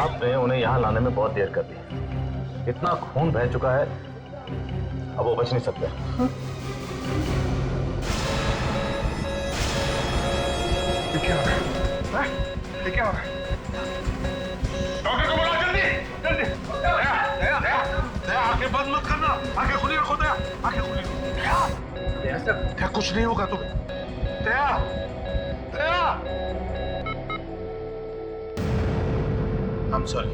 आपने उन्हें यहाँ लाने में बहुत देर कर दी। इतना खून बह चुका है, अब वो बच नहीं सकते। ये क्या हो रहा है? ये क्या हो रहा है? डॉक्टर को बुलाओ जल्दी, जल्दी। दया, आंखें बंद मत करना, आंखें खुली रखो दया, आंखें खुली रखो। दया, कुछ नहीं होगा तुम्हें। दया, दया। I'm sorry.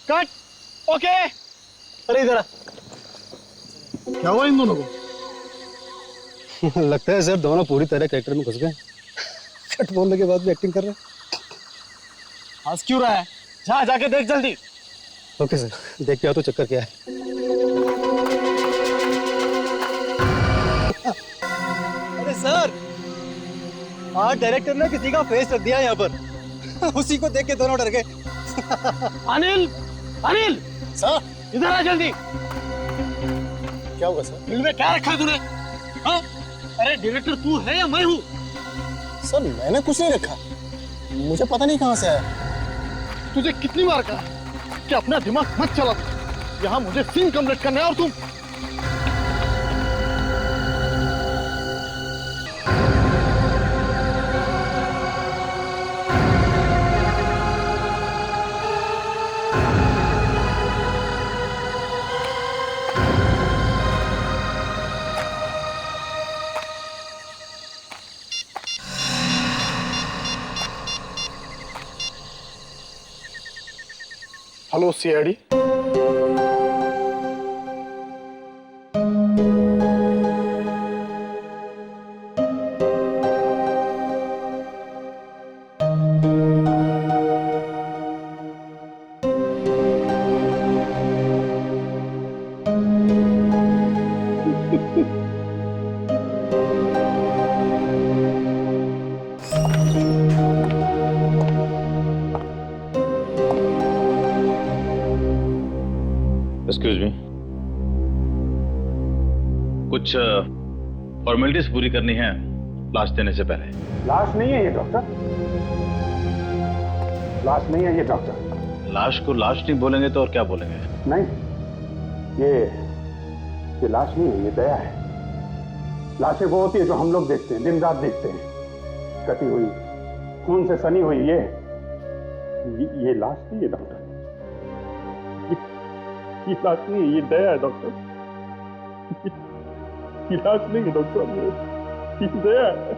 कट। ओके। अरे इधर आ। क्या हुआ इन दोनों को? लगता है सर दोनों पूरी तरह कैरेक्टर में घुस गए। कट बोलने के बाद भी एक्टिंग कर रहे हैं। हंस क्यों रहा है? जाके देख जल्दी। ओके सर, देख के आओ तो चक्कर क्या है। अरे सर, आज डायरेक्टर ने किसी का फेस रख दिया यहाँ पर। उसी को देख के दोनों डर गए। अनिल, अनिल सर इधर आ जल्दी। क्या हुआ सर? फिल्म में क्या रखा है तूने? हाँ? अरे डायरेक्टर तू है या मैं हूँ? सर मैंने कुछ नहीं रखा, मुझे पता नहीं कहाँ से आया। तुझे कितनी बार कहा कि अपना दिमाग मत चला। यहाँ मुझे सीन कंप्लीट करना है और तुम हेलो सीआईडी। एक्सक्यूज मी, कुछ फॉर्मेलिटीज पूरी करनी है लाश देने से पहले। लाश नहीं है ये डॉक्टर, लाश नहीं है ये डॉक्टर। लाश को लाश नहीं बोलेंगे तो और क्या बोलेंगे? नहीं, ये लाश नहीं है, ये दया है। लाशें वो होती है जो हम लोग देखते हैं, दिन रात देखते हैं, कटी हुई, खून से सनी हुई। ये लाश नहीं है डॉक्टर, ये लाश नहीं है, ये दया है डॉक्टर। ये लाश नहीं है डॉक्टर, ये दया है।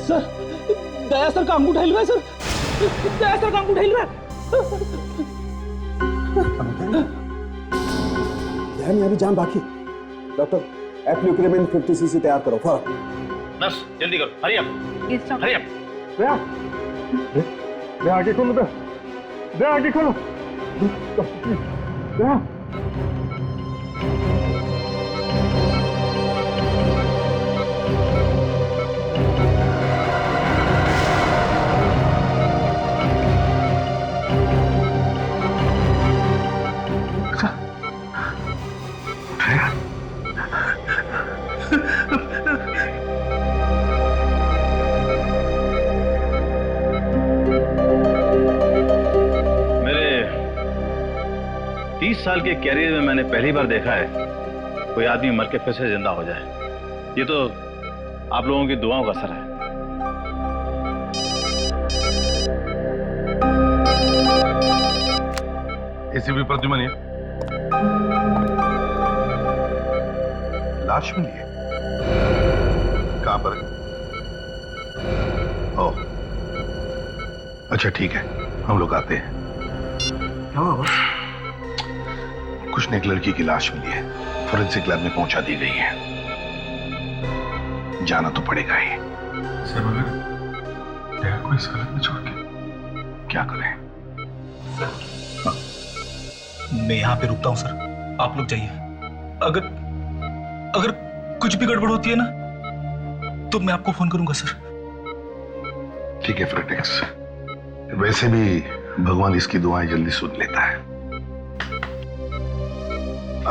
सर, दया सर का अंगूठा हिल रहा है सर। दया सर का अंगूठा हिल रहा है। ध्यान अभी जान बाकी। डॉक्टर एप्लिक्रेमिन 50 सीसी तैयार करो फौरन। नर्स जल्दी करो, हरी अप, हरी अप। दया, दया आगे खोलो, दया आगे खोलो, दया। मेरे 30 साल के कैरियर में मैंने पहली बार देखा है कोई आदमी मर के फिर से जिंदा हो जाए। ये तो आप लोगों की दुआओं का असर है। एसीपी प्रद्युमन, लाश मिली है? कहां पर? ओह, अच्छा ठीक है, हम लोग आते हैं। क्या हुआ? कुछ ने एक लड़की की लाश मिली है, फोरेंसिक लैब में पहुंचा दी गई है। जाना तो पड़ेगा ही। सर मगर डेरा को इस हालत में छोड़ के क्या करें? मैं यहाँ पे रुकता हूँ सर, आप लोग जाइए। अगर कुछ भी गड़बड़ होती है ना तो मैं आपको फोन करूंगा सर। ठीक है फ्रेटेक्स, वैसे भी भगवान इसकी दुआएं जल्दी सुन लेता है।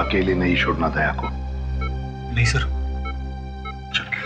अकेले नहीं छोड़ना दया को। नहीं सर। चल के।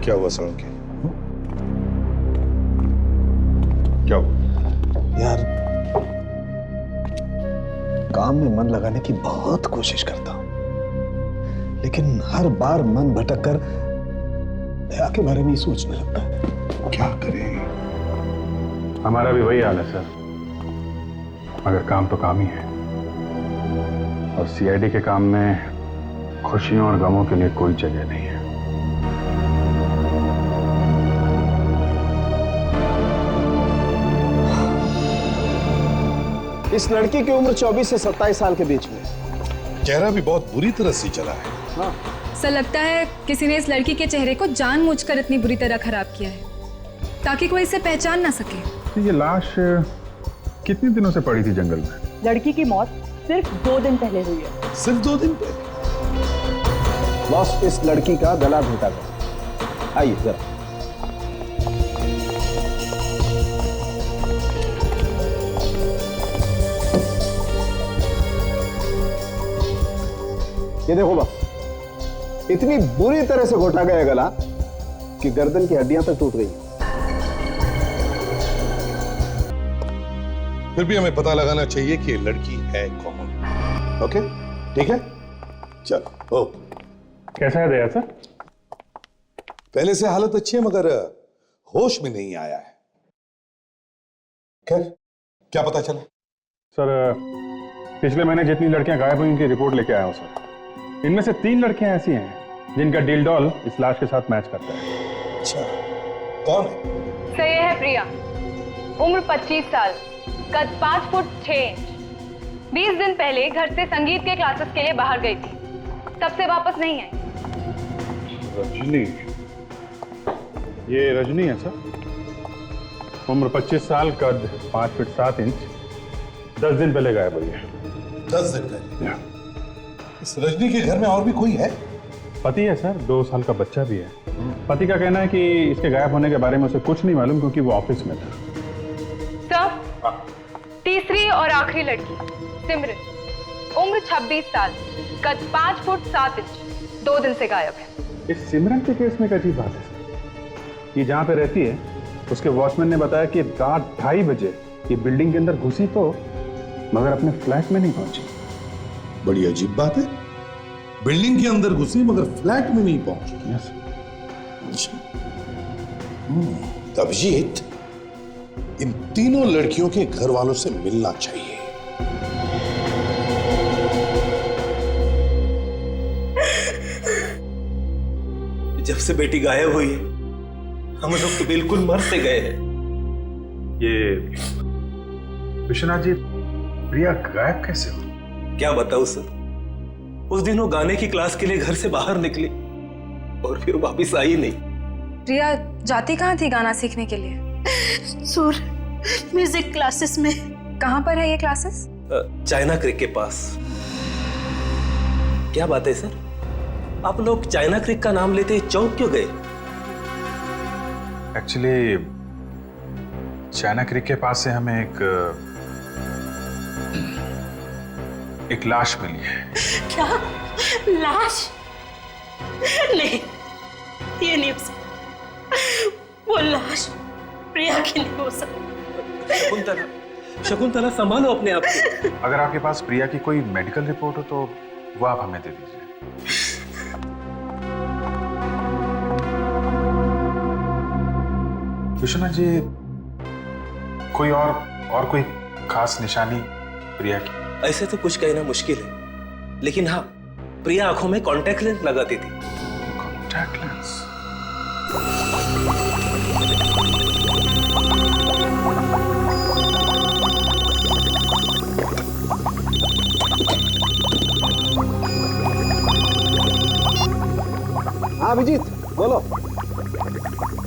क्या हुआ सड़क के? क्या हुआ? यार, काम में मन लगाने की बहुत कोशिश करता हूं, लेकिन हर बार मन भटक कर दया के बारे में ही सोचने लगता है। क्या करें? हमारा भी वही हाल है सर, मगर काम तो काम ही है, और सीआईडी के काम में खुशियों और गमों के लिए कोई जगह नहीं है। इस लड़की की उम्र 24 से 27 साल के बीच में। चेहरा भी बहुत बुरी तरह से चला है। हाँ। सर लगता है किसी ने इस लड़की के चेहरे को जानबूझकर इतनी बुरी तरह खराब किया है ताकि कोई इसे पहचान ना सके। ये लाश कितने दिनों से पड़ी थी जंगल में? लड़की की मौत सिर्फ 2 दिन पहले हुई है। सिर्फ 2 दिन पहले? बॉस, इस लड़की का गला घोटा गया। आइए जरा। ये देखो बस, इतनी बुरी तरह से घोटा गया गला कि गर्दन की हड्डियां तक टूट गई। फिर भी हमें पता लगाना चाहिए कि ये लड़की है कौन। ओके, ठीक है, चलो। ओ, कैसा है दया सर? पहले से हालत अच्छी है मगर होश में नहीं आया है। खैर, क्या पता चला? सर, पिछले महीने जितनी लड़कियां गायब हुई उनकी रिपोर्ट लेके आया हूं सर। इनमें से 3 लड़कियां ऐसी हैं जिनका डील डॉल इस लाश के साथ मैच करता है। अच्छा, कौन है? सर ये है प्रिया, उम्र 25 साल, कद 5 फुट 6 इंच। 20 दिन पहले घर से संगीत के क्लासेस के लिए बाहर गई थी, तब से वापस नहीं आई। रजनी, ये रजनी है सर। उम्र 25 साल, कद 5 फुट 7 इंच, 10 दिन पहले गायब हुई है। 10 दिन पहले? इस रजनी के घर में और भी कोई है? पति है सर, 2 साल का बच्चा भी है। पति का कहना है कि इसके गायब होने के बारे में उसे कुछ नहीं मालूम क्योंकि वो ऑफिस में था। सर, तीसरी और आखिरी लड़की सिमरन, उम्र 26 साल, कद 5 फुट 7 इंच, 2 दिन से गायब है। इस सिमरन के केस में एक अजीब बात है सर। ये जहाँ पे रहती है उसके वॉचमैन ने बताया कि रात 2:30 बजे ये बिल्डिंग के अंदर घुसी तो, मगर अपने फ्लैट में नहीं पहुंची। बड़ी अजीब बात है, बिल्डिंग के अंदर घुसी मगर फ्लैट में नहीं पहुंची। यस। अभिजीत, इन तीनों लड़कियों के घर वालों से मिलना चाहिए। जब से बेटी गायब हुई है हम लोग तो बिल्कुल मर से गए हैं। ये विश्वनाथ जी, प्रिया गायब कैसे हो? क्या बताऊं सर, उस दिन वो गाने की क्लास के लिए घर से बाहर निकली और फिर वापस आई नहीं। प्रिया जाती कहाँ थी गाना सीखने के लिए? सुर म्यूजिक क्लासेस में। कहाँ पर है ये क्लासेस? चाइना क्रिक के पास। क्या बात है सर, आप लोग चाइना क्रिक का नाम लेते चौंक क्यों गए? एक्चुअली चाइना क्रिक के पास से हमें एक लाश मिली है। क्या? लाश? नहीं, ये नहीं हो सकता। वो लाश प्रिया की नहीं हो सकती। शकुंतला संभालो अपने आप को। अगर आपके पास प्रिया की कोई मेडिकल रिपोर्ट हो तो वो आप हमें दे दीजिए। विश्वनाथ जी, कोई और कोई खास निशानी प्रिया की? ऐसे तो कुछ कहना मुश्किल है, लेकिन हाँ, प्रिया आंखों में कॉन्टैक्ट लेंस लगाती थी। Contact lens? हाँ अभिजीत, बोलो।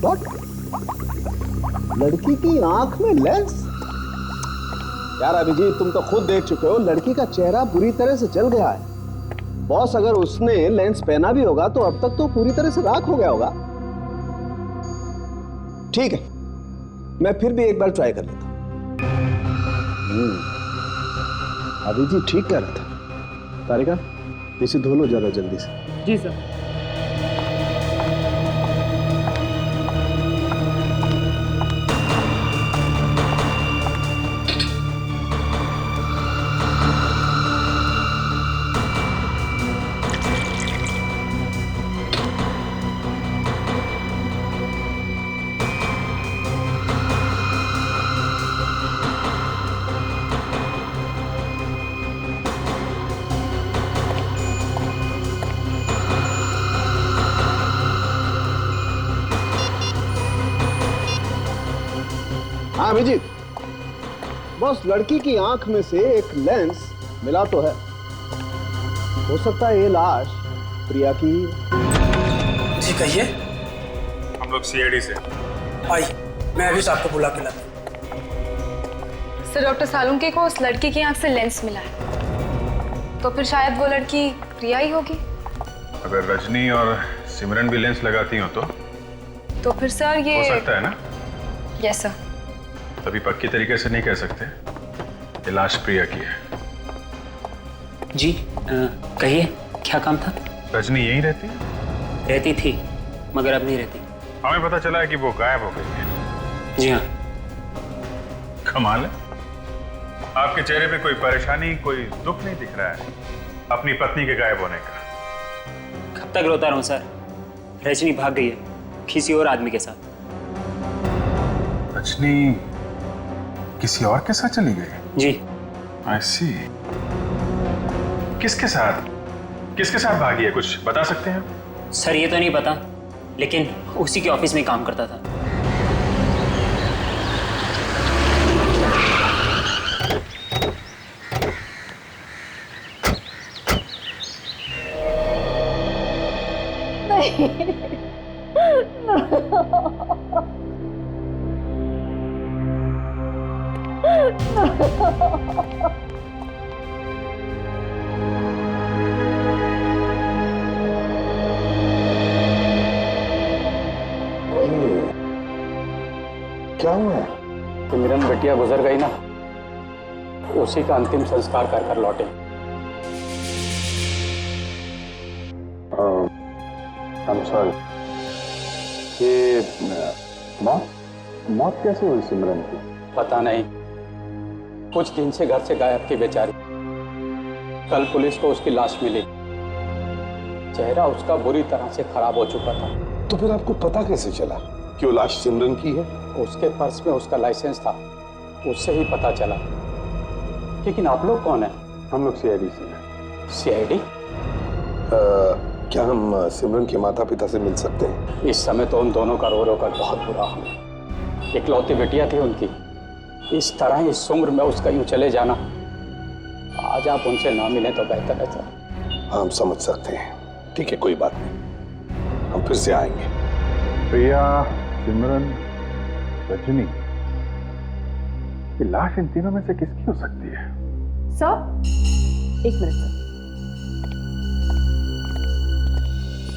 व्हाट? लड़की की आंख में लेंस? यार अभिजीत, तुम तो खुद देख चुके हो, लड़की का चेहरा बुरी तरह से जल गया है। बॉस, अगर उसने लेंस पहना भी होगा तो अब तक तो पूरी तरह से राख हो गया होगा। ठीक है, मैं फिर भी एक बार ट्राई कर लेता हूं। अभिजीत ठीक कह रहा था। तारिका, इसे धो लो जरा जल्दी से। जी सर। हाँ अभिजीत, बस लड़की की आंख में से एक लेंस मिला तो है। हो सकता है ये लाश प्रिया की। जी कहिए। हम लोग सीआईडी से। आई, मैं अभी आपको बुला के लाता हूं। सर, डॉक्टर सालुंके को उस लड़की की आंख से लेंस मिला है, तो फिर शायद वो लड़की प्रिया ही होगी। अगर रजनी और सिमरन भी लेंस लगाती हो तो फिर सर ये हो सकता है ना? Yes sir. तभी पक्की तरीके से नहीं कह सकते ये लाश प्रिया की है। जी कहिए, क्या काम था? रजनी यहीं रहती है? रहती थी, मगर अब नहीं रहती। हमें पता चला है कि वो गायब हो गई है। जी हाँ। कमाल है, आपके चेहरे पे कोई परेशानी, कोई दुख नहीं दिख रहा है अपनी पत्नी के गायब होने का। कब तक रोता रहूं सर? रजनी भाग गई है किसी और आदमी के साथ। रजनी किसी और के साथ चली गई? जी। आई सी। किसके साथ? किसके साथ भागी है, कुछ बता सकते हैं? सर ये तो नहीं पता, लेकिन उसी के ऑफिस में काम करता था। क्या हुआ? सिमरन बिटिया गुजर गई ना, उसी का अंतिम संस्कार कर लौटे। I'm sorry। ये मौत कैसे हुई सिमरन की? पता नहीं, कुछ दिन से घर से गायब थी बेचारी। कल पुलिस को उसकी लाश मिली, चेहरा उसका बुरी तरह से खराब हो चुका था। तो फिर आपको पता कैसे चला कि वो लाश सिमरन की है? उसके पर्स में उसका लाइसेंस था, उससे ही पता चला। लेकिन आप लोग कौन है? हम लोग सीआईडी से हैं। सीआईडी? क्या हम सिमरन के माता पिता से मिल सकते हैं? इस समय तो उन दोनों का रो रो कर बहुत बुरा हाल है। इकलौती बेटिया थी उनकी, इस तरह इस उम्र में उसका यूं चले जाना, आज आप उनसे ना मिले तो बेहतर है सर। हम समझ सकते हैं, ठीक है, कोई बात नहीं, हम फिर से आएंगे। प्रिया, सिमरन, रजनी, ये लाश इन तीनों में से किसकी हो सकती है? सर, एक मिनट सर।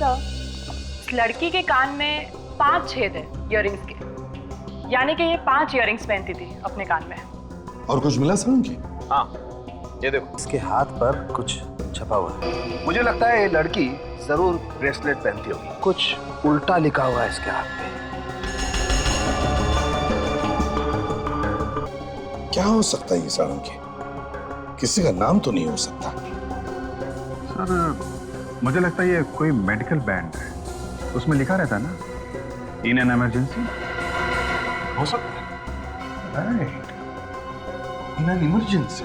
इस लड़की के कान में 5 छेद है इयररिंग्स के, यानी कि ये 5 इयररिंग्स पहनती थी अपने कान में। और कुछ मिला सर उनकी? हाँ, ये देखो। इसके हाथ पर कुछ छपा हुआ है। मुझे लगता है ये लड़की जरूर ब्रेसलेट पहनती होगी। कुछ उल्टा लिखा हुआ है इसके हाथ पे। क्या हो सकता है ये साळुंखे? किसी का नाम तो नहीं हो सकता। सर मुझे लगता है ये कोई मेडिकल बैंड है, उसमें लिखा रहता है ना, इन एन इमरजेंसी। हो सकता है, right, in an emergency.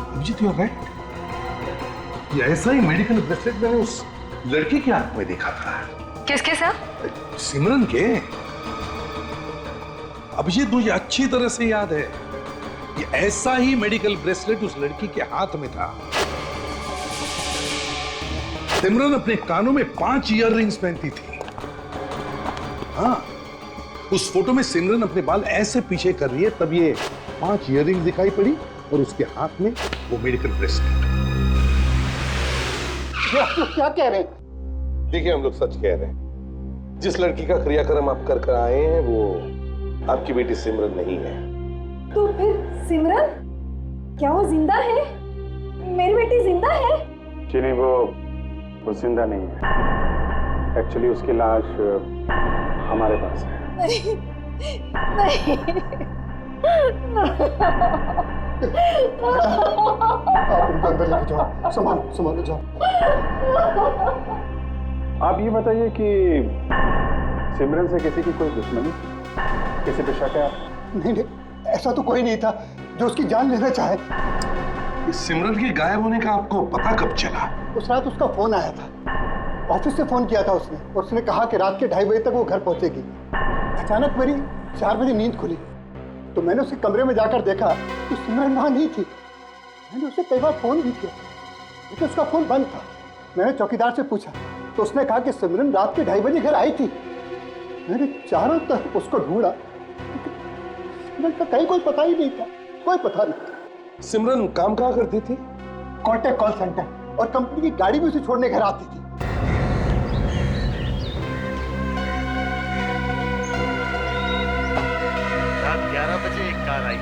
Abhijit you are right. ये ऐसा ही मेडिकल ब्रेसलेट मैंने उस लड़की के हाथ में देखा था। किसके साथ? सिमरन के। अभिजीत मुझे अच्छी तरह से याद है, ये ऐसा ही मेडिकल ब्रेसलेट उस लड़की के हाथ में था। सिमरन अपने कानों में 5 इयररिंग्स पहनती थी। हाँ, उस फोटो में सिमरन अपने बाल ऐसे पीछे कर रही है, तब ये 5 इयररिंग्स दिखाई पड़ी और उसके हाथ में वो मेडिकल ब्रेसलेट। ये आप लोग क्या कह रहे हैं? देखिए, हम लोग सच कह रहे हैं। जिस लड़की का क्रियाक्रम आप कर आए हैं वो आपकी बेटी सिमरन नहीं है। तो फिर सिमरन, क्या वो जिंदा है? मेरी बेटी जिंदा है? जी नहीं, वो जिंदा नहीं है। एक्चुअली उसकी लाश हमारे पास है। नहीं, नहीं। आप उनको अंदर लेके जाओ, संभालो जाओ। आप ये बताइए कि सिमरन से किसी की कोई दुश्मनी, किसी पे शक है आप? नहीं, ऐसा तो कोई नहीं था जो उसकी जान लेना चाहे। इस सिमरन के गायब होने का आपको पता कब चला? उस रात उसका फोन आया था, ऑफिस से फोन किया था उसने, और उसने कहा कि रात के 2:30 बजे तक वो घर पहुंचेगी। अचानक मेरी 4 बजे नींद खुली तो मैंने उसके कमरे में जाकर देखा तो सिमरन वहां नहीं थी। मैंने उसे कई बार फोन भी किया लेकिन उसका फोन बंद था। मैंने चौकीदार से पूछा तो उसने कहा कि सिमरन रात के 2:30 बजे घर आई थी। मैंने चारों तरफ उसको ढूंढा, सिमरन का कहीं कोई पता ही नहीं था, कोई पता नहीं। सिमरन काम कहाँ करती थी? कॉन्टैक्ट कॉल सेंटर, और कंपनी की गाड़ी भी उसे छोड़ने घर आती थी। रात 11 बजे एक कार आई,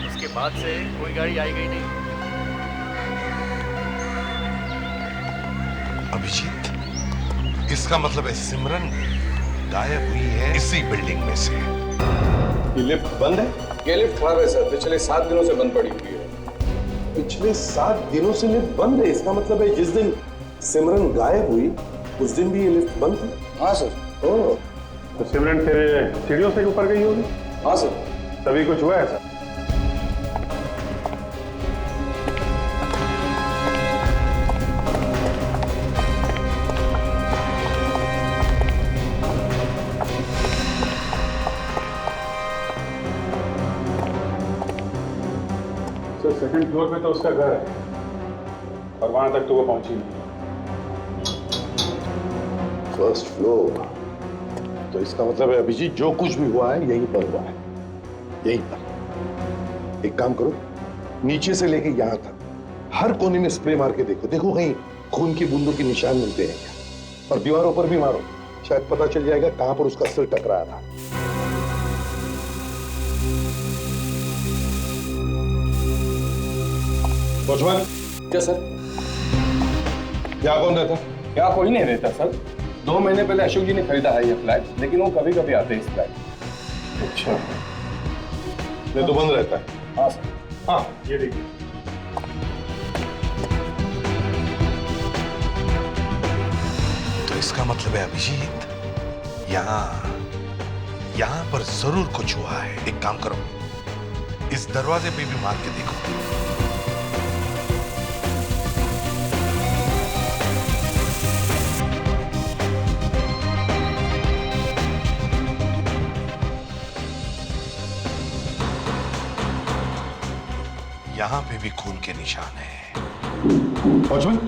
उसके बाद से कोई गाड़ी आई गई नहीं। अभिजीत, इसका मतलब है सिमरन गायब हुई है इसी बिल्डिंग में से। ये लिफ्ट बंद है? ये लिफ्ट खराब है सर, पिछले 7 दिनों से बंद पड़ी हुई है। पिछले 7 दिनों से लिफ्ट बंद है? इसका मतलब है जिस दिन सिमरन गायब हुई उस दिन भी ये लिफ्ट बंद थी? हाँ सर। ओह, तो सिमरन फिर सीढ़ियों से ऊपर गई होगी? हाँ सर। तभी कुछ हुआ है सर? सेकंड फ्लोर पे तो उसका घर है और वहां तक तो वो पहुंची नहीं। फर्स्ट फ्लोर, तो इसका मतलब है अभिजीत जो कुछ भी हुआ है यहीं पर हुआ है, यहीं पर। एक काम करो, नीचे से लेके यहां तक हर कोने में स्प्रे मार के देखो, देखो कहीं खून की बूंदों के निशान मिलते हैं क्या। और दीवारों पर भी मारो, शायद पता चल जाएगा कहां पर उसका सिर टकराया था। वॉचमैन। क्या सर? यहाँ कौन रहता? यहाँ कोई नहीं रहता सर। 2 महीने पहले अशोक जी ने खरीदा है ये फ्लैट, लेकिन वो कभी कभी आते हैं इस फ्लैट। अच्छा, नहीं तो बंद रहता है? हाँ सर। हाँ, ये देखिए। तो इसका मतलब है अभिजीत यहाँ पर जरूर कुछ हुआ है। एक काम करो, इस दरवाजे पे भी मार के देखो। यहाँ पे भी खून के निशान है। वॉचमैन,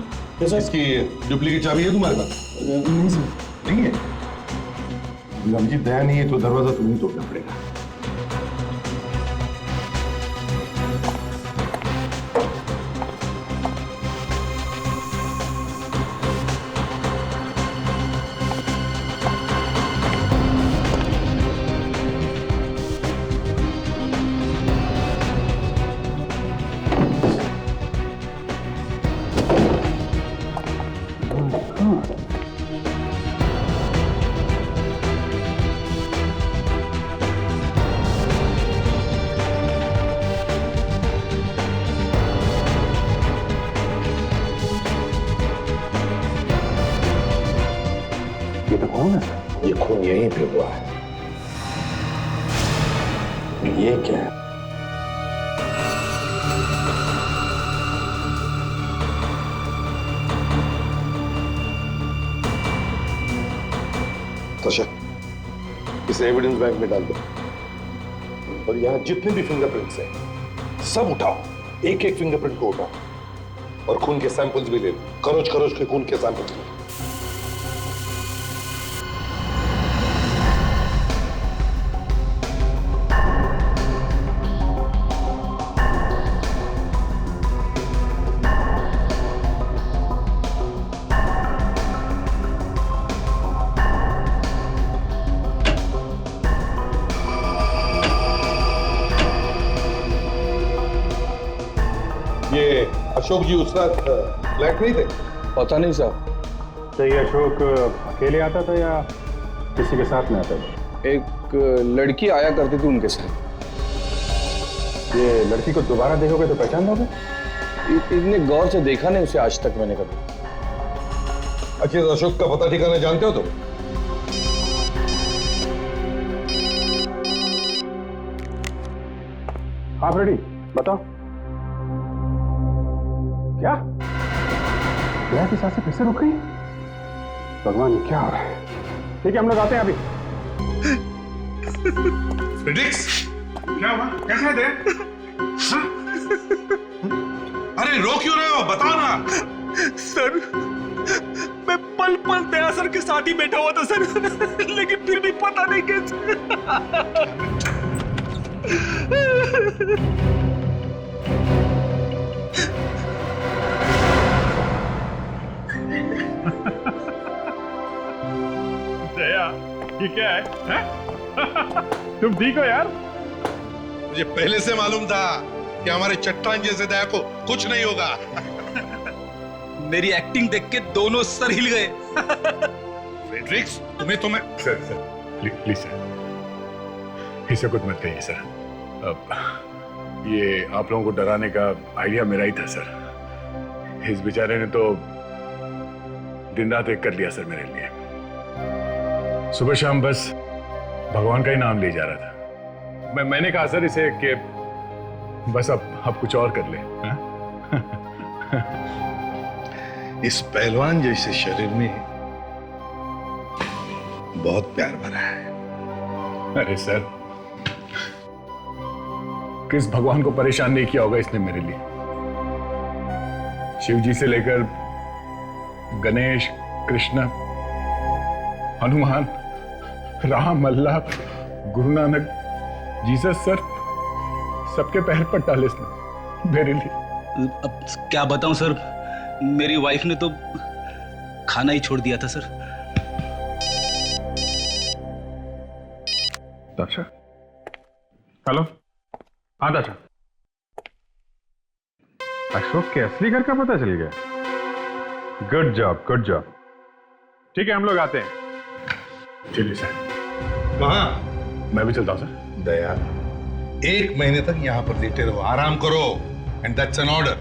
इसकी डुप्लीकेट चाबी है तुम्हारे पास? नहीं सर। नहीं है? अभिजीत दया नहीं है तो दरवाजा तुम्हें तोड़ना पड़ेगा। कहाँ आ रहा है? ये तो खून है सर। ये खून यहीं पे हुआ है। ये क्या है? तोशा, इसे एविडेंस बैंक में डाल दो और यहां जितने भी फिंगरप्रिंट्स हैं सब उठाओ, एक एक फिंगरप्रिंट को उठाओ और खून के सैंपल्स भी ले लो, खरोच खरोच के खून के सैंपल्स ले लो। ये अशोक जी उस रात फ्लैट नहीं थे? पता नहीं साहब। तो ये अशोक अकेले आता था या किसी के साथ में आता था? एक लड़की आया करती थी उनके साथ। ये लड़की को दोबारा देखोगे तो पहचान लोगे? इतने गौर से देखा नहीं उसे आज तक मैंने कभी। अच्छा, तो अशोक का पता ठिकाना जानते हो तुम? हाँ फ्रेडी, बताओ। क्या ब्याह की सांसें फिर से रुक गई? भगवान ये क्या हो रहा है? ठीक है, हम लोग आते हैं अभी। फ्रेडिक्स, क्या हुआ? कैसे है दे? हाँ? अरे रो क्यों रहे हो? बताओ ना। सर, मैं पल पल दया सर के साथ ही बैठा हुआ था सर, लेकिन फिर भी पता नहीं कैसे। दया, ये क्या है? तुम ठीक हो यार? मुझे पहले से मालूम था कि हमारे चट्टान जैसे दया को कुछ नहीं होगा। मेरी एक्टिंग देख के दोनों सर हिल गए। फ्रेडरिक्स, तुम्हें सर प्लीज सर, इसे कुछ मत कहिए सर। अब ये आप लोगों को डराने का आइडिया मेरा ही था सर। इस बेचारे ने तो दिन रात एक कर लिया सर मेरे लिए। सुबह शाम बस भगवान का ही नाम ले जा रहा था। मैंने कहा सर इसे कि बस अब कुछ और कर ले। इस पहलवान जैसे शरीर में बहुत प्यार भरा है। अरे सर, किस भगवान को परेशान नहीं किया होगा इसने मेरे लिए? शिव जी से लेकर गणेश, कृष्ण, हनुमान, राम, अल्लाह, गुरु नानक, जीसस सर, सबके पैर पर डाले इसने मेरे लिए। अब क्या बताऊं सर, मेरी वाइफ ने तो खाना ही छोड़ दिया था सर। दाशा, हेलो। हाँ दाशा, अशोक के असली घर का पता चल गया? Good job, good job. ठीक है, हम लोग आते हैं। चलिए सर। कहाँ? मैं भी चलता हूँ सर। दया, 1 महीने तक यहाँ पर लेटे रहो, आराम करो, एंड दैट्स एन ऑर्डर।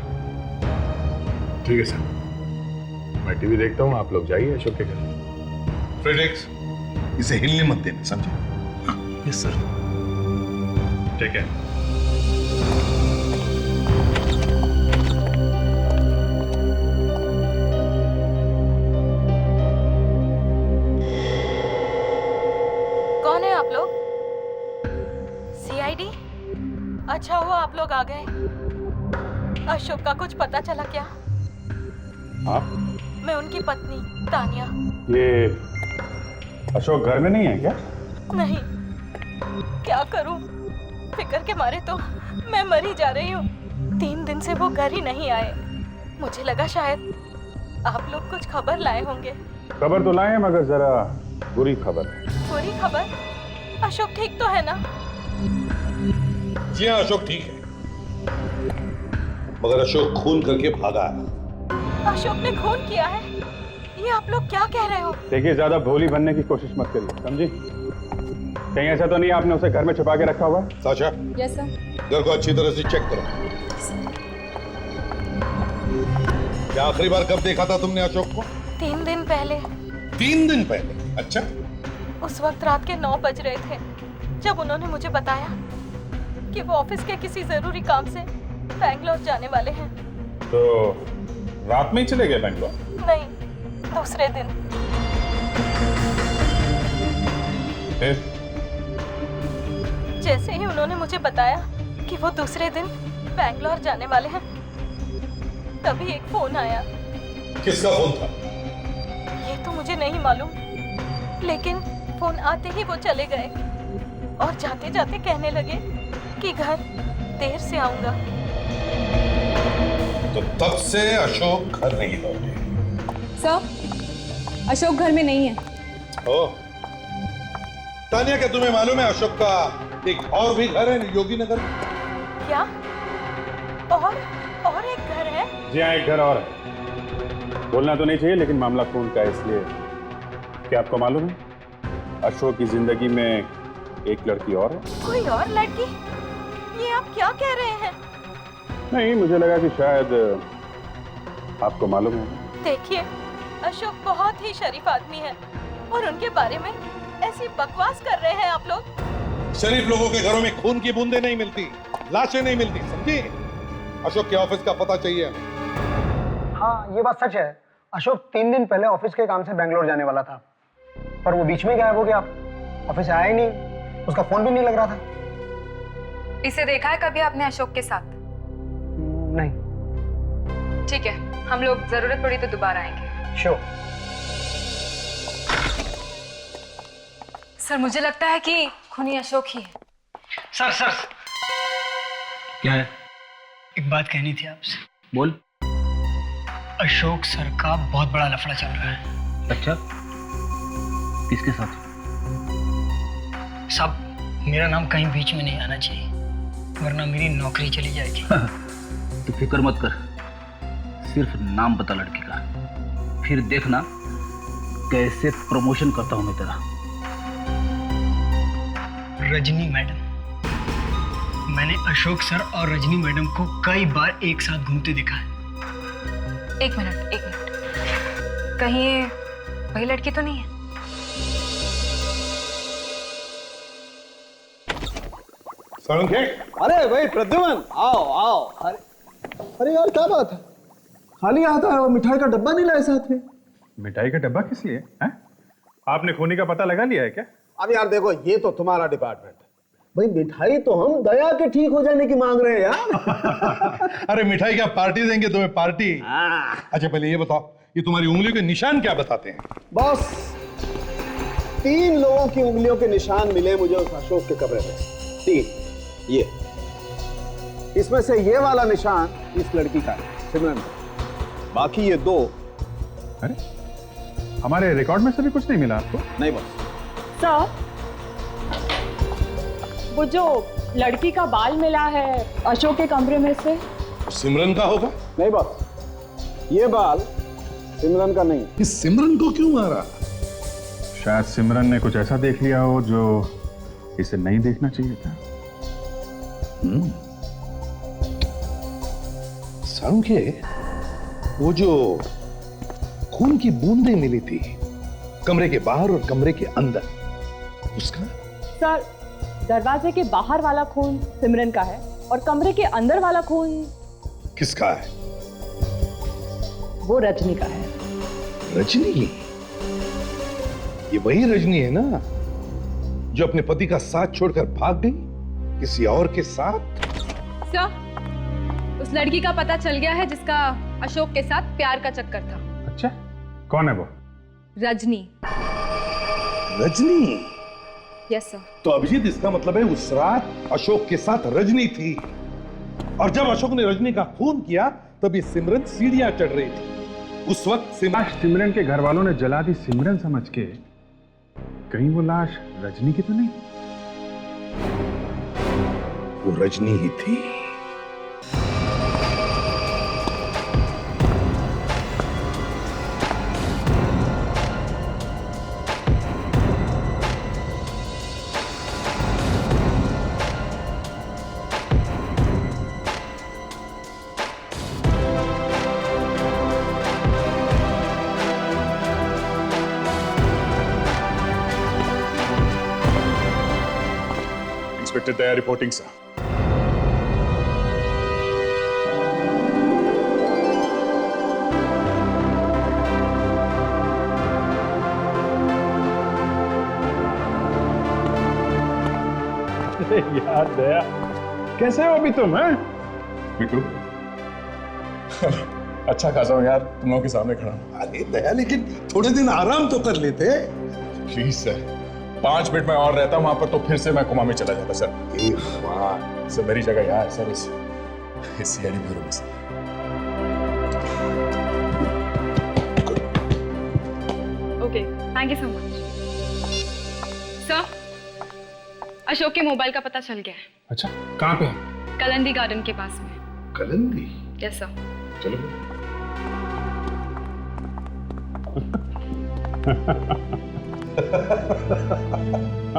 ठीक है सर, मैं टीवी देखता हूँ, आप लोग जाइए अशोक के घर। फ्रेडरिक्स, इसे हिलने मत देना, समझे? Yes sir. ठीक है। कौन है आप लोग? सीआईडी? अच्छा हुआ आप लोग आ गए। अशोक का कुछ पता चला क्या? आप? मैं उनकी पत्नी तानिया। ये अशोक घर में नहीं है क्या? नहीं, क्या करूं? फिक्र के मारे तो मैं मर ही जा रही हूँ। 3 दिन से वो घर ही नहीं आए। मुझे लगा शायद आप लोग कुछ खबर लाए होंगे। खबर तो लाए, मगर जरा बुरी खबर है। बुरी खबर? अशोक ठीक तो है ना? जी हाँ, अशोक ठीक है, मगर अशोक खून करके भागा है। अशोक ने खून किया है? ये आप आप लोग क्या कह रहे हो? देखिए, ज्यादा भोली बनने की कोशिश मत करिए, समझी? कहीं ऐसा तो नहीं आपने उसे घर में छुपा के रखा हुआ? Sasha, yes sir. घर को अच्छी तरह से चेक करो। क्या आखिरी बार कब देखा था तुमने अशोक को? 3 दिन पहले। 3 दिन पहले? अच्छा। उस वक्त रात के 9 बज रहे थे जब उन्होंने मुझे बताया कि वो ऑफिस के किसी जरूरी काम से बैंगलोर जाने वाले हैं। तो रात में ही चले गए बैंगलोर? नहीं, दूसरे दिन। जैसे ही उन्होंने मुझे बताया कि वो दूसरे दिन बैंगलोर जाने वाले हैं, तभी एक फोन आया। किसका फोन था? ये तो मुझे नहीं मालूम, लेकिन फोन आते ही वो चले गए और जाते जाते कहने लगे कि घर देर से आऊंगा। तो तब से अशोक घर नहीं लौटे? सर, अशोक घर में नहीं है। ओह, तानिया, क्या तुम्हें मालूम है अशोक का एक और भी घर है योगी नगर में? क्या? और एक घर है? जी हाँ, एक घर और है। बोलना तो नहीं चाहिए, लेकिन मामला खून का है, इसलिए। क्या आपको मालूम है अशोक की जिंदगी में एक लड़की और है? कोई और लड़की? ये आप क्या कह रहे हैं? नहीं, मुझे लगा कि शायद आपको मालूम है। देखिए, अशोक बहुत ही शरीफ आदमी है और उनके बारे में ऐसी बकवास कर रहे हैं आप लोग। शरीफ लोगों के घरों में खून की बूंदें नहीं मिलती, लाशें नहीं मिलती, समझी? अशोक के ऑफिस का पता चाहिए हमें। हाँ, ये बात सच है। अशोक 3 दिन पहले ऑफिस के काम से बैंगलोर जाने वाला था, पर वो बीच में गायब हो गया। ऑफिस आया ही नहीं, उसका फोन भी नहीं लग रहा था। इसे देखा है कभी आपने अशोक के साथ? नहीं। ठीक है, हम लोग जरूरत पड़ी तो दोबारा आएंगे। श्योर। सर, मुझे लगता है कि खूनी अशोक ही है। सर, क्या है? एक बात कहनी थी आपसे। बोल। अशोक सर का बहुत बड़ा लफड़ा चल रहा है। अच्छा, किसके साथ? साहब, मेरा नाम कहीं बीच में नहीं आना चाहिए, वरना मेरी नौकरी चली जाएगी। तो फिक्र मत कर, सिर्फ नाम बता लड़की का, फिर देखना कैसे प्रमोशन करता हूं मैं तेरा। रजनी मैडम। मैंने अशोक सर और रजनी मैडम को कई बार एक साथ घूमते देखा है। एक मिनट। कहीं ये वही लड़की तो नहीं है? अरे भाई प्रद्युमन, आओ। अरे यार, क्या बात है? खाली हाथ आया हो, मिठाई का डब्बा नहीं लाए साथ में? मिठाई का डब्बा किस लिए है? आपने खूनी का पता लगा लिया है क्या? अब यार देखो, ये तो तुम्हारा डिपार्टमेंट है भाई। मिठाई तो हम दया के ठीक हो जाने की मांग रहे हैं यार। अरे मिठाई क्या पार्टी देंगे तुम्हें? पार्टी? अच्छा, पहले ये बताओ, ये तुम्हारी उंगलियों के निशान क्या बताते हैं? बॉस, 3 लोगों की उंगलियों के निशान मिले मुझे उस अशोक के कमरे में। 3। ये इसमें से ये वाला निशान इस लड़की का है, सिमरन का। बाकी ये 2। अरे, हमारे रिकॉर्ड में से भी कुछ नहीं मिला आपको? नहीं बॉस। सर, वो जो लड़की का बाल मिला है अशोक के कमरे में से, सिमरन का होगा? नहीं बॉस, ये बाल सिमरन का नहीं। इस सिमरन को क्यों मारा? शायद सिमरन ने कुछ ऐसा देख लिया हो जो इसे नहीं देखना चाहिए था। सांख्य, वो जो खून की बूंदें मिली थी कमरे के बाहर और कमरे के अंदर, उसका? सर, दरवाजे के बाहर वाला खून सिमरन का है और कमरे के अंदर वाला खून किसका है? वो रजनी का है। रजनी? ये वही रजनी है ना जो अपने पति का साथ छोड़कर भाग गई किसी और के साथ? सर, उस लड़की का पता चल गया है जिसका अशोक के साथ प्यार का चक्कर था। अच्छा, कौन है वो? रजनी। रजनी? Yes sir. तो अभिजीत, इसका मतलब है उस रात अशोक के साथ रजनी थी, और जब अशोक ने रजनी का खून किया तब ये सिमरन सीढ़ियां चढ़ रही थी। उस वक्त सिमरन के घर वालों ने जला दी सिमरन समझ के। कहीं वो लाश रजनी की तो नहीं? वो रजनी ही थी। इंस्पेक्टर दया रिपोर्टिंग सर। यार दया, कैसे हो अभी तुम? हैं? बिल्कुल अच्छा खासा हूँ यार, तुम लोगों के सामने खड़ा हूँ। अरे दया, लेकिन थोड़े दिन आराम तो कर लेते। प्लीज सर, 5 मिनट में और रहता वहां पर तो फिर से मैं कोमा में चला जाता सर। वाह सर मेरी जगह यहाँ है सर, इस सीआईडी ब्यूरो में sir. Okay, thank you so much sir. Ashok के मोबाइल का पता चल गया है। अच्छा, कहाँ पे है? कलंदी गार्डन के पास में। कलंदी? Yes sir. चलो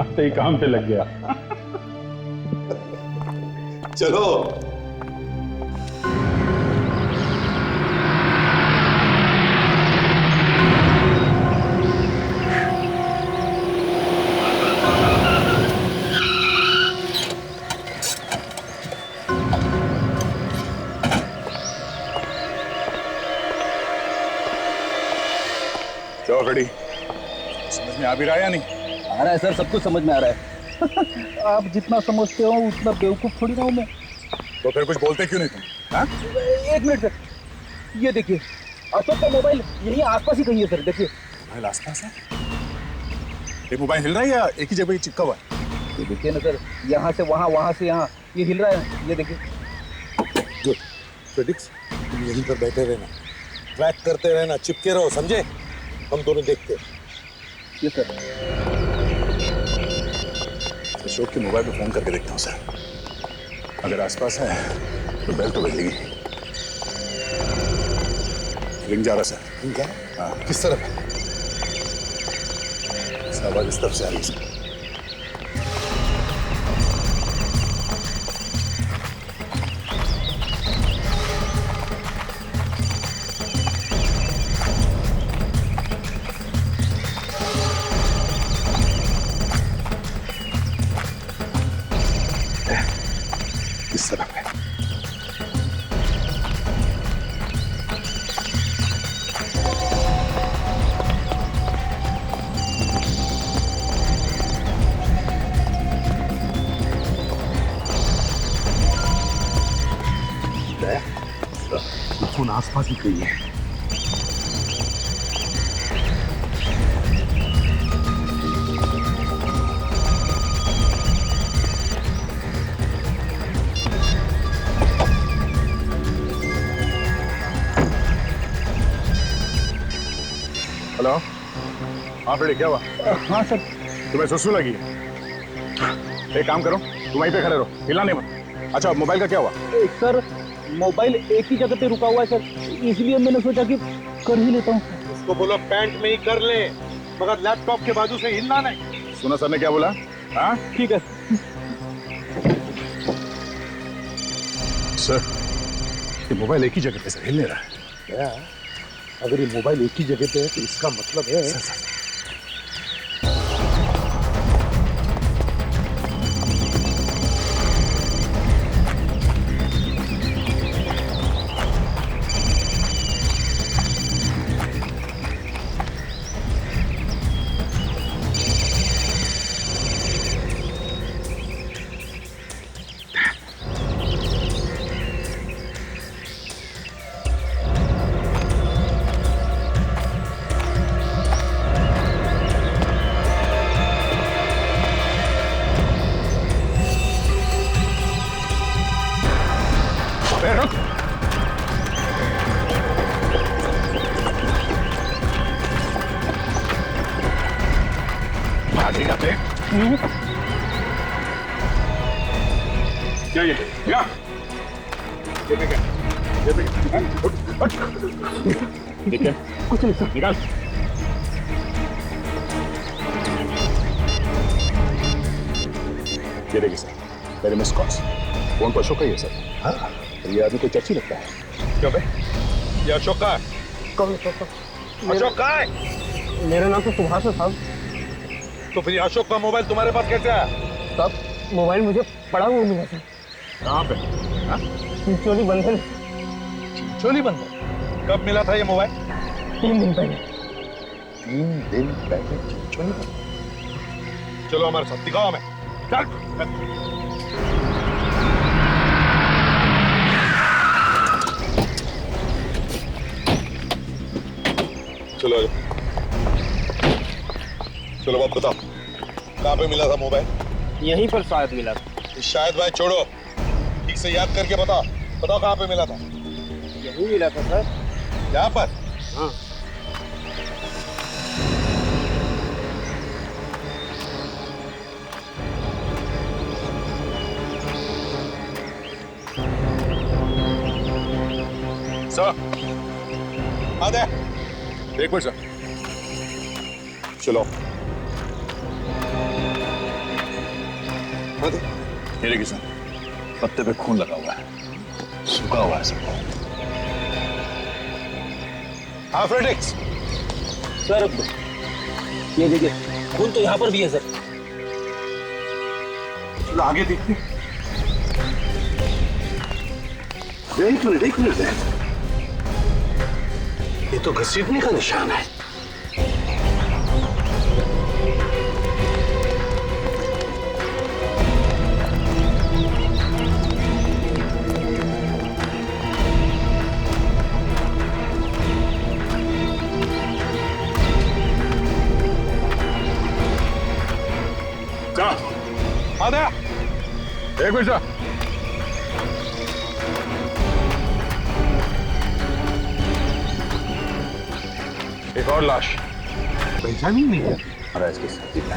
तो ही काम पे लग गया। चलो। क्या खड़ी, समझ में आ भी रहा है या नहीं? आ रहा है सर, सब कुछ समझ में आ रहा है। आप जितना समझते हो उतना बेवकूफ थोड़ी ना हूं मैं। तो फिर कुछ बोलते क्यों नहीं तुम? हाँ? 1 मिनट सर, ये देखिए अशोक का मोबाइल यही आसपास ही कहीं है सर। देखिए मोबाइल आसपास है? ये मोबाइल हिल रहा है या एक ही जगह ही चिपका हुआ है? ये देखिए ना सर, यहाँ से वहाँ, वहाँ से यहाँ, ये हिल रहा है। ये देखिए। गुड फेडिक्स, तुम यहीं पर बैठे रहना, ट्रैक करते रहना, चिपके रहो, समझे? हम दोनों देखते हैं। ये सर। अशोक के मोबाइल पे फोन करके देखता हूँ सर, अगर आसपास है तो बेल तो बजेगी। रिंग जा रहा सर। रिंग जा रहा? हाँ। किस तरफ है? आवाज इस तरफ से आ रही है सर। किस तरफ है? फोन आसपास ही कहीं है। हेलो, हाँ फ्रेडी, क्या हुआ? हाँ सर। तुम्हें सुसु लगी है? एक काम करो, तुम वहीं पे खड़े रहो, हिलना नहीं मत। अच्छा, मोबाइल का क्या हुआ? सर मोबाइल एक ही जगह पे रुका हुआ है सर, इसलिए मैंने सोचा कि कर ही लेता हूँ। उसको बोलो पैंट में ही कर ले, मगर लैपटॉप के बाजू से हिलना नहीं। सुना सर ने क्या बोला? हाँ ठीक है सर, ये मोबाइल एक ही जगह पे सर हिल नहीं रहा है। क्या? अगर ये मोबाइल एक ही जगह पे है तो इसका मतलब है सर। क्या ये? क्या? ठीक है, कुछ नहीं सर। निकाल। ये देखिए सर, मेरे मिस कॉल्स। फोन तो अशोक का ही है सर। हाँ? ये आदमी कोई चर्ची लगता है। क्यों बे? ये अशोक का है? कौन? अशोक का है? मेरा नाम तो सुभाष है साहब। तो फिर अशोक का मोबाइल तुम्हारे पास कैसे आया? साहब मोबाइल मुझे पड़ा हुआ मिला सर। कहाँ पे? हाँ? चिंचोली बंधन। चिंचोली बंधन? कब मिला था ये मोबाइल? 3 दिन पहले। 3 दिन पहले चिंचोली बंधन? चलो हमारे साथ, दिखाओ हमें। चल। चलो चलो बाप बताओ, कहाँ पे मिला था मोबाइल? यहीं पर शायद मिला था। शायद भाई छोड़ो, ठीक से याद करके बताओ, बताओ कहाँ पे मिला था? यहीं मिला था सर। यहाँ पर? हाँ। सर, आ दे। एक मिनट सर। चलो। ये देखिए सर, पत्ते पे खून लगा हुआ है, सूखा हुआ है सब। हाँ फ्रेडिक्स। सर ये देखिए, खून तो यहाँ पर भी है सर। चलो आगे देखते। एक मिनट। ये तो घसीटने का निशान है। आधा एक मिनट सर। एक और लाश पहचानी नहीं है। अरे इसकी सर्दी में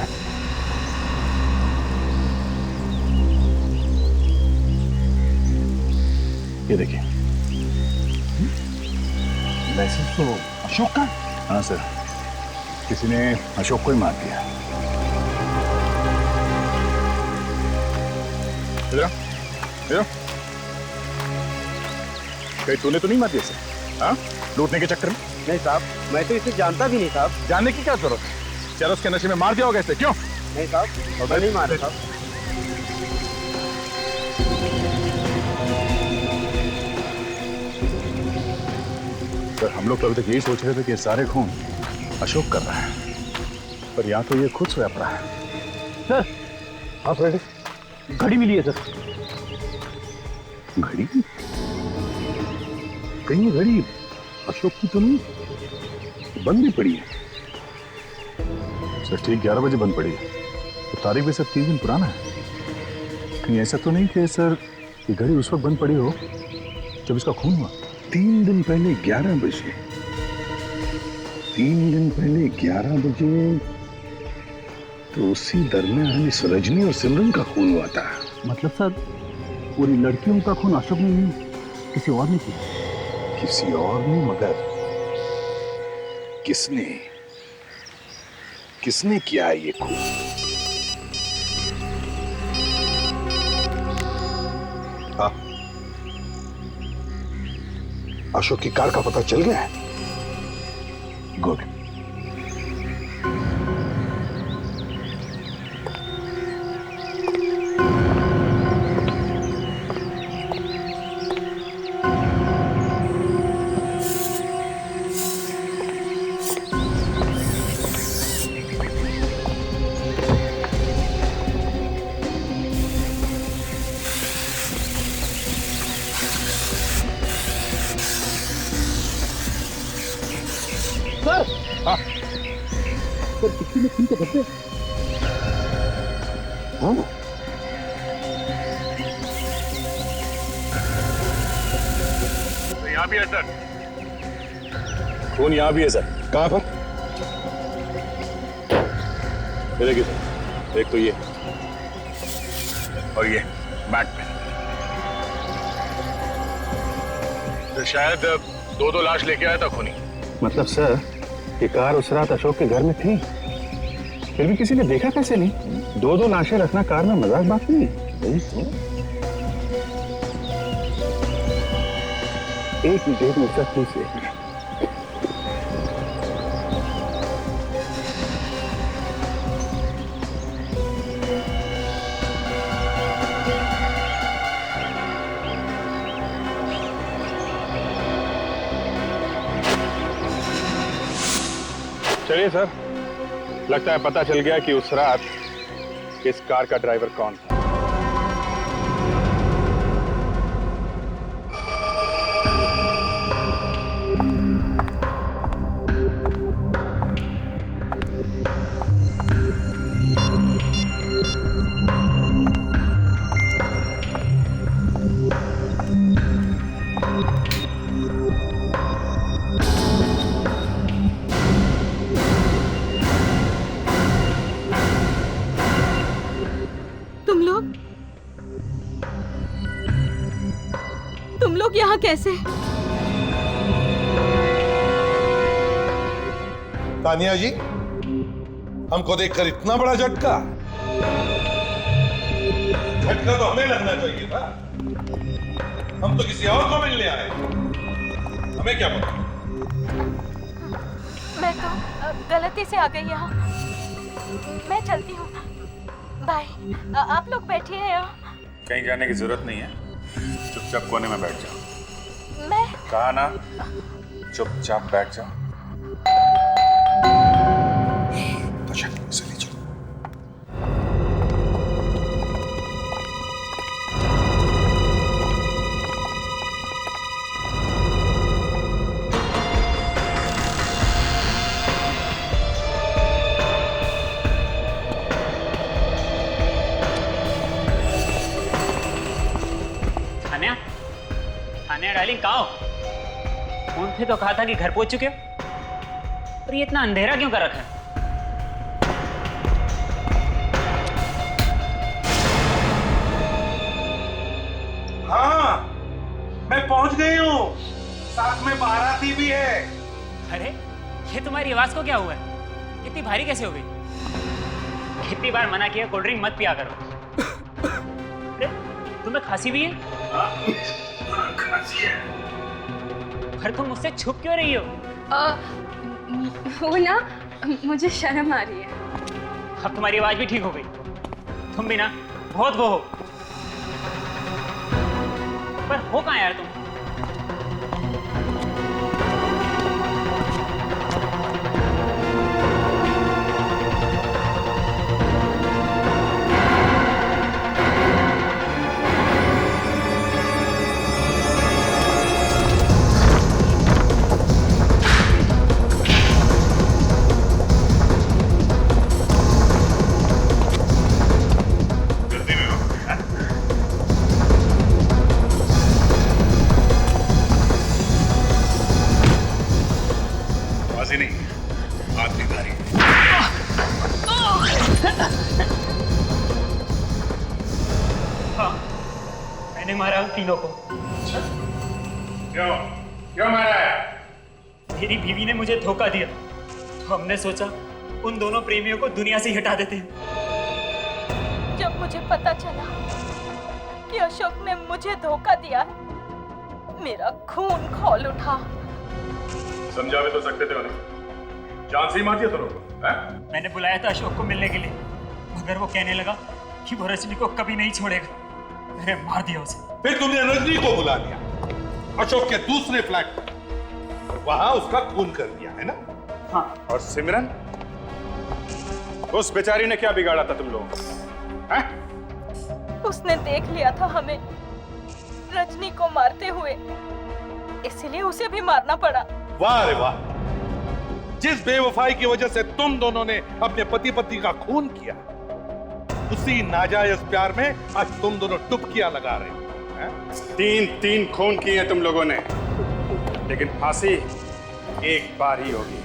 ये देखिए, मैसेज तो अशोक का। हाँ सर, किसी ने अशोक को ही मार दिया। इधर कहीं तूने तो नहीं मार दिया सर? हाँ, लूटने के चक्कर में? नहीं साहब, मैं तो इसे जानता भी नहीं साहब। जानने की क्या जरूरत है? चलो उसके नशे में मार दिया होगा इसे, क्यों? नहीं साहब, मैं नहीं मारा साहब। सर हम लोग तो अभी तक यही सोच रहे थे कि ये सारे खून अशोक कर रहा है, पर या तो ये खुद सोया पड़ा है। सर, हाँ फ्रेडी, घड़ी मिली है सर। घड़ी? कहीं ये घड़ी अशोक की तो नहीं? बंद भी पड़ी है। सर ठीक 11 बजे बंद पड़ी है, तो तारीख भी सर 3 दिन पुराना है। कहीं ऐसा तो नहीं कि सर ये घड़ी उस वक्त बंद पड़ी हो जब इसका खून हुआ? 3 दिन पहले 11 बजे? 3 दिन पहले 11 बजे तो उसी दरमियान इस रजनी और सिमरन का खून हुआ था। मतलब सर पूरी लड़कियों का खून अशोक ने नहीं, किसी और ने किया? किसी और ने, मगर किसने किसने किया है ये खून? हाँ, अशोक की कार का पता चल गया है? गुड। सर किसी ने खून के धब्बे? हाँ, तो यहाँ भी है सर, खून यहाँ भी है सर। कहाँ पर? ये देखिए सर, एक तो ये और ये बैक पे। तो शायद 2-2 लाश लेके आया था खूनी। मतलब सर ये कार उस रात अशोक के घर में थी, फिर भी किसी ने देखा कैसे नहीं? 2-2 लाशें रखना कार में मजाक बात नहीं है। एक मिनट सर, से बताइए सर, लगता है पता चल गया कि उस रात इस कार का ड्राइवर कौन था। तुम लोग यहाँ कैसे? तानिया जी, हमको देखकर इतना बड़ा झटका? झटका तो हमें लगना चाहिए था। हम तो किसी और को मिलने आए, हमें क्या पता? मैं तो गलती से आ गई यहाँ। मैं चलती हूँ। बाय। आप लोग बैठिए यहाँ। कहीं जाने की जरूरत नहीं है, चुपचाप कोने में बैठ जाओ। मैं कहा ना, चुपचाप बैठ जाओ। तो चलिए चलो। डार्लिंग कहाँ हो? फोन पे तो कहा था कि घर पहुंच चुके हो, और ये इतना अंधेरा क्यों कर रखा है? हाँ, मैं पहुंच गई हूँ। साथ में बाराती भी है। अरे ये तुम्हारी आवाज को क्या हुआ है? इतनी भारी कैसे हो गई? कितनी बार मना किया कोल्ड ड्रिंक मत पिया करो। अरे तुम्हें खांसी भी है? खांसी है। पर तुम मुझसे छुप क्यों रही हो? वो ना, मुझे शर्म आ रही है। अब तुम्हारी आवाज भी ठीक हो गई। तुम भी ना बहुत वो हो। पर हो कहाँ यार तुम? मैंने मारा उन तीनों को। क्यों मारा है? मेरी बीवी ने मुझे धोखा दिया, तो हमने सोचा उन दोनों प्रेमियों को दुनिया से हटा देते हैं। जब मुझे पता चला कि अशोक ने मुझे धोखा दिया, मेरा खून खौल उठा। समझा भी तो सकते थे उन्हें, जान से ही मार दिया तुम लोगों को। मैंने बुलाया था अशोक को मिलने के लिए, मगर वो कहने लगा कि वो रजनी को कभी नहीं छोड़ेगा। मैंने मार दिया उसे। फिर तुमने रजनी को बुला लिया अशोक के दूसरे फ्लैट पर, वहां उसका खून कर दिया है ना? हाँ। और सिमरन, उस बेचारी ने क्या बिगाड़ा था तुम लोगों को? उसने देख लिया था हमें रजनी को मारते हुए, इसलिए उसे भी मारना पड़ा। वाह रे वाह, जिस बेवफाई की वजह से तुम दोनों ने अपने पति पत्नी का खून किया, उसी नाजायज प्यार में आज तुम दोनों डुबकियां लगा रहे हो। तीन खून किए तुम लोगों ने, लेकिन फांसी एक बार ही होगी।